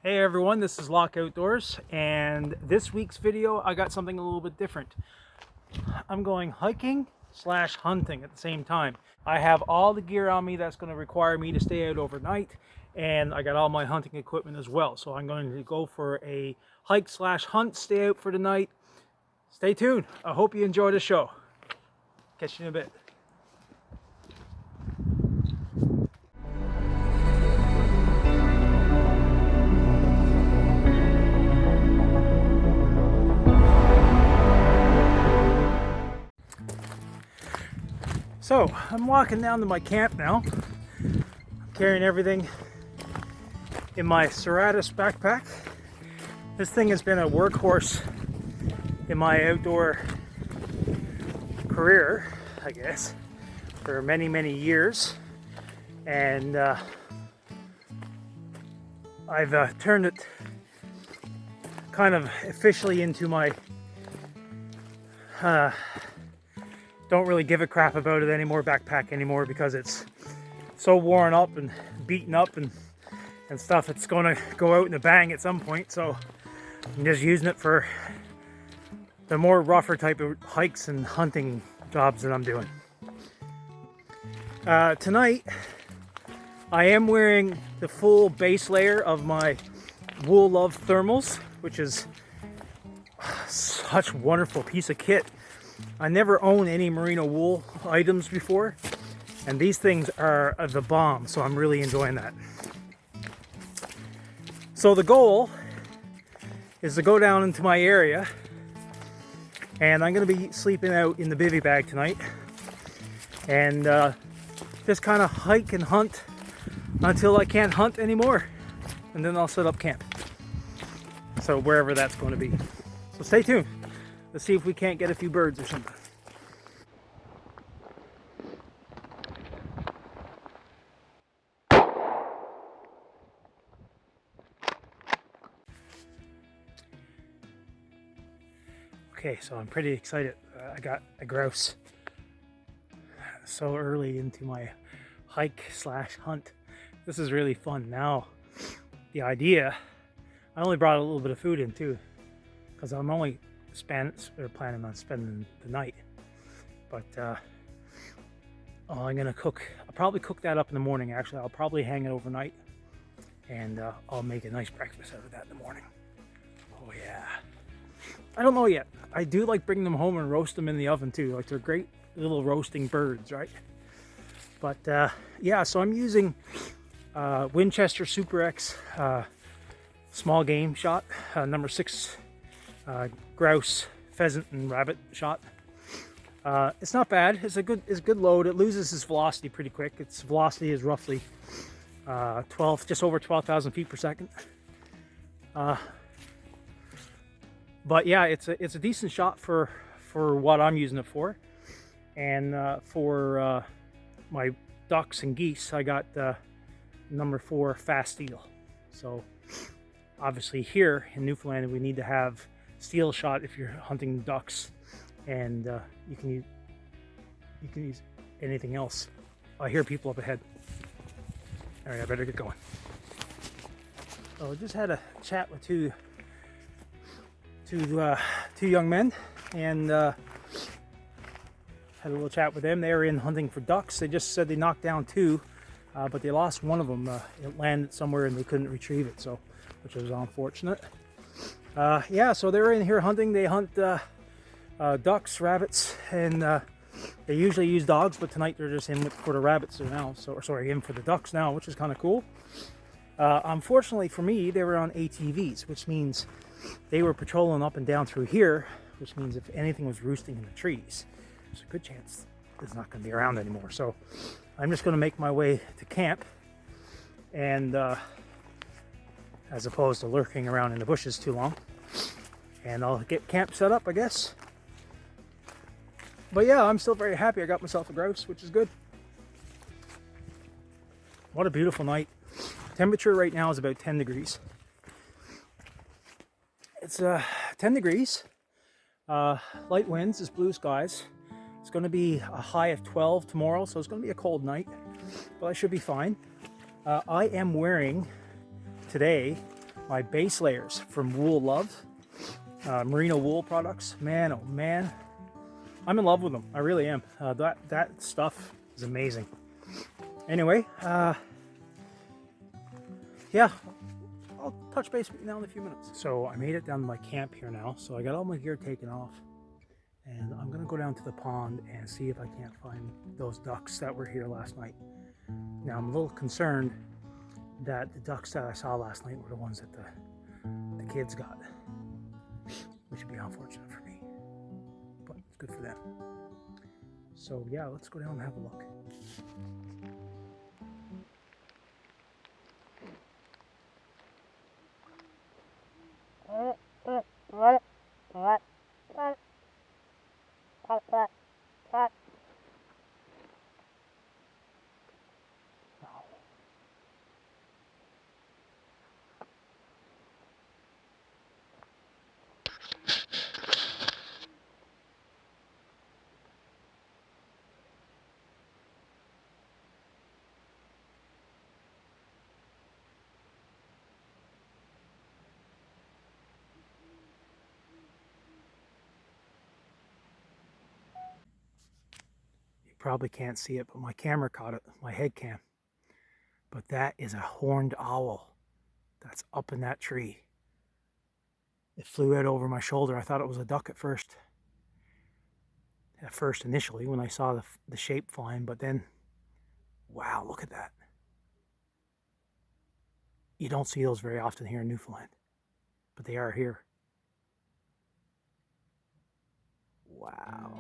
Hey everyone, this is Locke Outdoors, and this week's video I got something a little bit different. I'm going hiking slash hunting at the same time. I have all the gear on me that's going to require me to stay out overnight, and I got all my hunting equipment as well. So I'm going to go for a hike slash hunt, stay out for the night. Stay tuned. I hope you enjoy the show. Catch you in a bit. So I'm walking down to my camp now, carrying everything in my Serratus backpack. This thing has been a workhorse in my outdoor career, I guess, for many years, and I've turned it kind of officially into my don't really give a crap about it anymore backpack anymore, because it's so worn up and beaten up and stuff. It's going to go out in a bang at some point, so I'm just using it for the more rougher type of hikes and hunting jobs that I'm doing. Tonight I am wearing the full base layer of my Wool Love thermals, which is such a wonderful piece of kit. I never owned any merino wool items before, and these things are the bomb, so I'm really enjoying that. So the goal is to go down into my area, and I'm going to be sleeping out in the bivy bag tonight, and just kind of hike and hunt until I can't hunt anymore, and then I'll set up camp. So wherever that's going to be. So stay tuned. Let's see if we can't get a few birds or something. Okay, so I'm pretty excited. I got a grouse so early into my hike slash hunt. This is really fun. Now, the idea, I only brought a little bit of food in too, because I'm only planning on spending the night, but I'm gonna cook. I'll probably cook that up in the morning. Actually, I'll probably hang it overnight, and I'll make a nice breakfast out of that in the morning. Oh yeah, I don't know yet. I do like bringing them home and roast them in the oven too. Like, they're great little roasting birds, right? But yeah, so I'm using Winchester Super X small game shot, number 6 grouse, pheasant, and rabbit shot. It's not bad. It's a good load. It loses its velocity pretty quick. Its velocity is roughly just over 12,000 feet per second. But yeah, it's a decent shot for what I'm using it for. And for my ducks and geese, I got number 4 fast steel. So obviously here in Newfoundland we need to have steel shot if you're hunting ducks, and you can use anything else. I hear people up ahead. All right, I better get going. So I just had a chat with two young men, and had a little chat with them. They were in hunting for ducks. They just said they knocked down 2, but they lost one of them. It landed somewhere and they couldn't retrieve it, so which was unfortunate. Yeah, so they're in here hunting. They hunt ducks, rabbits, and they usually use dogs, but tonight they're just in for the rabbits now. So, sorry, in for the ducks now, which is kind of cool. Unfortunately for me, they were on ATVs, which means they were patrolling up and down through here, which means if anything was roosting in the trees, there's a good chance it's not going to be around anymore. So I'm just going to make my way to camp, and as opposed to lurking around in the bushes too long, and I'll get camp set up, I guess. But yeah, I'm still very happy. I got myself a grouse, which is good. What a beautiful night. Temperature right now is about 10 degrees. It's 10 degrees. Light winds, is blue skies. It's going to be a high of 12 tomorrow, so it's going to be a cold night, but I should be fine. I am wearing today my base layers from Wool Love, merino wool products. Man, oh man, I'm in love with them. I really am. That stuff is amazing. Anyway, yeah, I'll touch base with you now in a few minutes. So I made it down to my camp here now. So I got all my gear taken off, and I'm gonna go down to the pond and see if I can't find those ducks that were here last night. Now I'm a little concerned that the ducks that I saw last night were the ones that the kids got, which would be unfortunate for me, but it's good for them. So yeah, let's go down and have a look. You probably can't see it, but my camera caught it, my head cam. But that is a horned owl that's up in that tree. It flew out over my shoulder. I thought it was a duck at first. Initially, when I saw the shape flying, but then, wow, look at that. You don't see those very often here in Newfoundland, but they are here. Wow.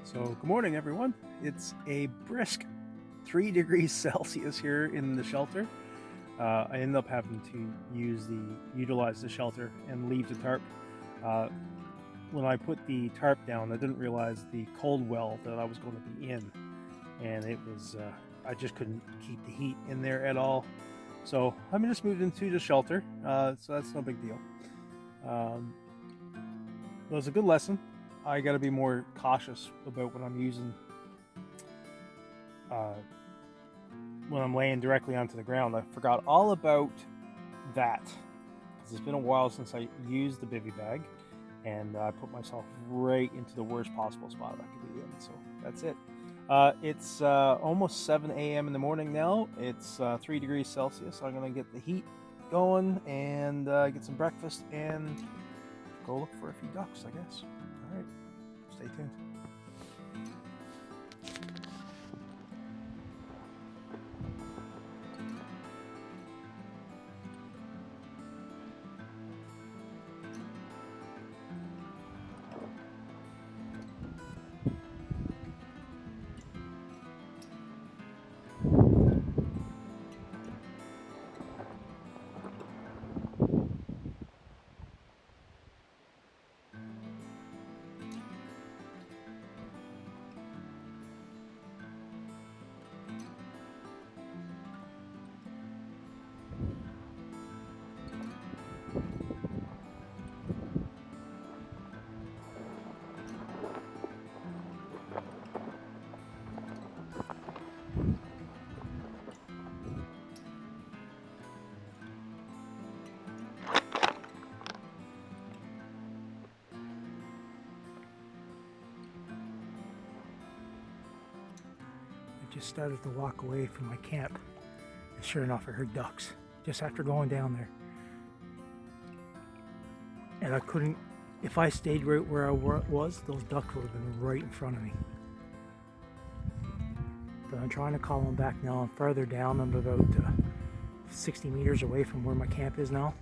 So, good morning, everyone. It's a brisk 3 degrees Celsius here in the shelter. I ended up having to utilize the shelter and leave the tarp. When I put the tarp down, I didn't realize the cold well that I was going to be in, and it was I just couldn't keep the heat in there at all. So I'm just moved into the shelter, so that's no big deal. It was a good lesson. I got to be more cautious about when I'm using, when I'm laying directly onto the ground. I forgot all about that because it's been a while since I used the bivy bag, and I put myself right into the worst possible spot I could be in. So that's it. It's almost 7 a.m. in the morning now. It's 3 degrees Celsius. I'm gonna get the heat going and get some breakfast and go look for a few ducks, I guess. All right, stay tuned. Just started to walk away from my camp, and sure enough I heard ducks just after going down there, and I couldn't, if I stayed right where I was, those ducks would have been right in front of me. But I'm trying to call them back now. I'm further down. I'm about 60 meters away from where my camp is now.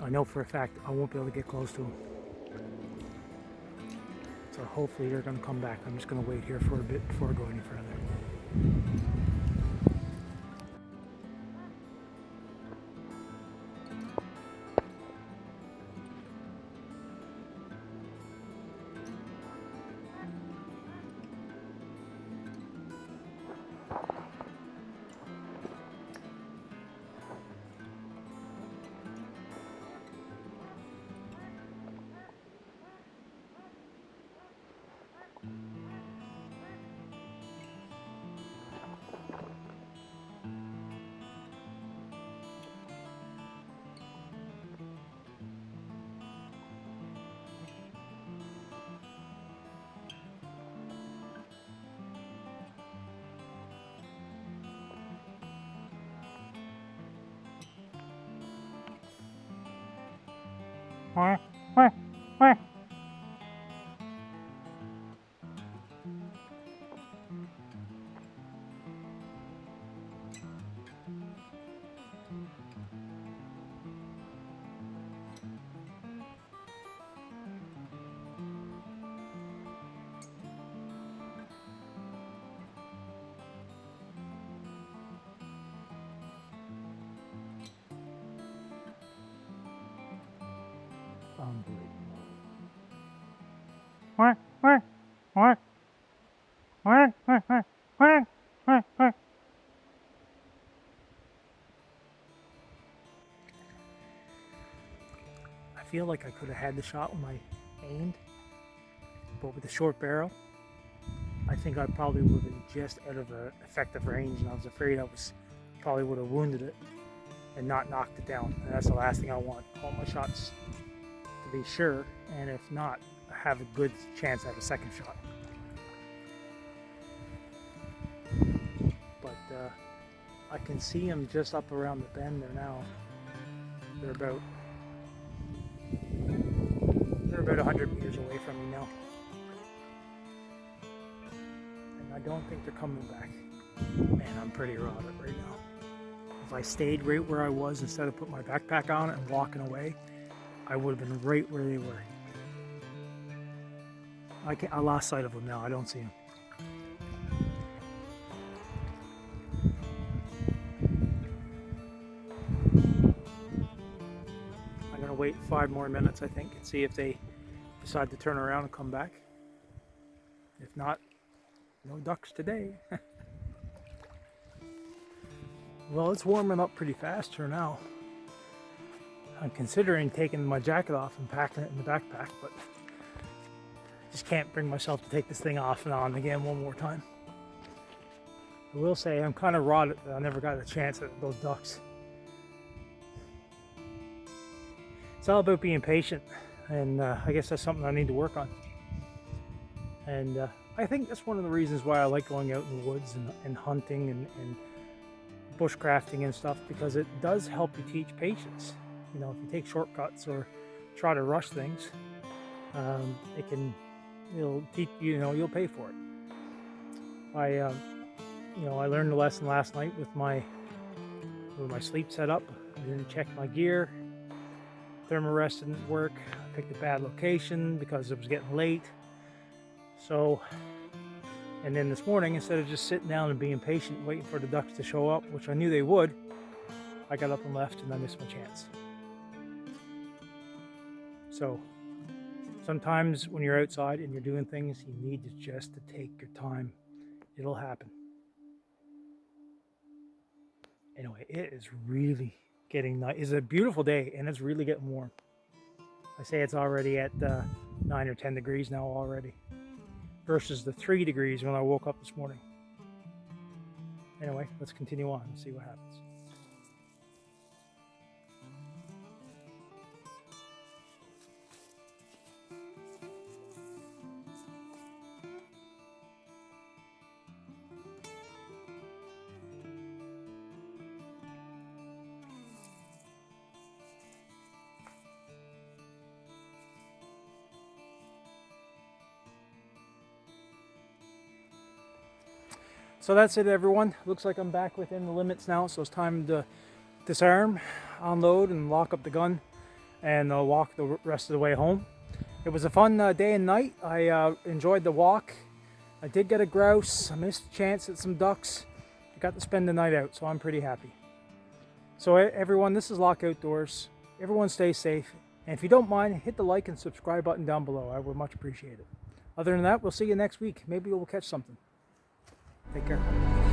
I know for a fact I won't be able to get close to them, so hopefully they're going to come back. I'm just going to wait here for a bit before I go any further. I feel like I could have had the shot when I aimed, but with the short barrel, I think I probably would have been just out of effective range, and I was afraid I probably would have wounded it and not knocked it down. And that's the last thing I want. I want my shots to be sure, and if not, have a good chance at a second shot. But I can see them just up around the bend there now. They're about 100 meters away from me now. And I don't think they're coming back. Man, I'm pretty raw right now. If I stayed right where I was instead of putting my backpack on and walking away, I would have been right where they were. I lost sight of them now. I don't see them. I'm going to wait 5 more minutes, I think, and see if they decide to turn around and come back. If not, no ducks today. Well, it's warming up pretty fast here now. I'm considering taking my jacket off and packing it in the backpack, but just can't bring myself to take this thing off and on again one more time. I will say I'm kind of raw that I never got a chance at those ducks. It's all about being patient, and I guess that's something I need to work on. And I think that's one of the reasons why I like going out in the woods and hunting and bushcrafting and stuff, because it does help you teach patience. You know, if you take shortcuts or try to rush things, it'll teach you, you'll pay for it. I learned the lesson last night with my sleep setup. I didn't check my gear. Thermarest didn't work. I picked a bad location because it was getting late. So, and then this morning, instead of just sitting down and being patient, waiting for the ducks to show up, which I knew they would, I got up and left, and I missed my chance. So, sometimes when you're outside and you're doing things, you need to just take your time. It'll happen. Anyway, it is really getting nice. It's a beautiful day, and it's really getting warm. I say it's already at 9 or 10 degrees now already, versus the 3 degrees when I woke up this morning. Anyway, let's continue on and see what happens. So that's it, everyone. Looks like I'm back within the limits now, so it's time to disarm, unload, and lock up the gun, and walk the rest of the way home. It was a fun day and night. I enjoyed the walk. I did get a grouse. I missed a chance at some ducks. I got to spend the night out, so I'm pretty happy. So everyone, this is Locke Outdoors. Everyone stay safe. And if you don't mind, hit the like and subscribe button down below. I would much appreciate it. Other than that, we'll see you next week. Maybe we'll catch something. Take care.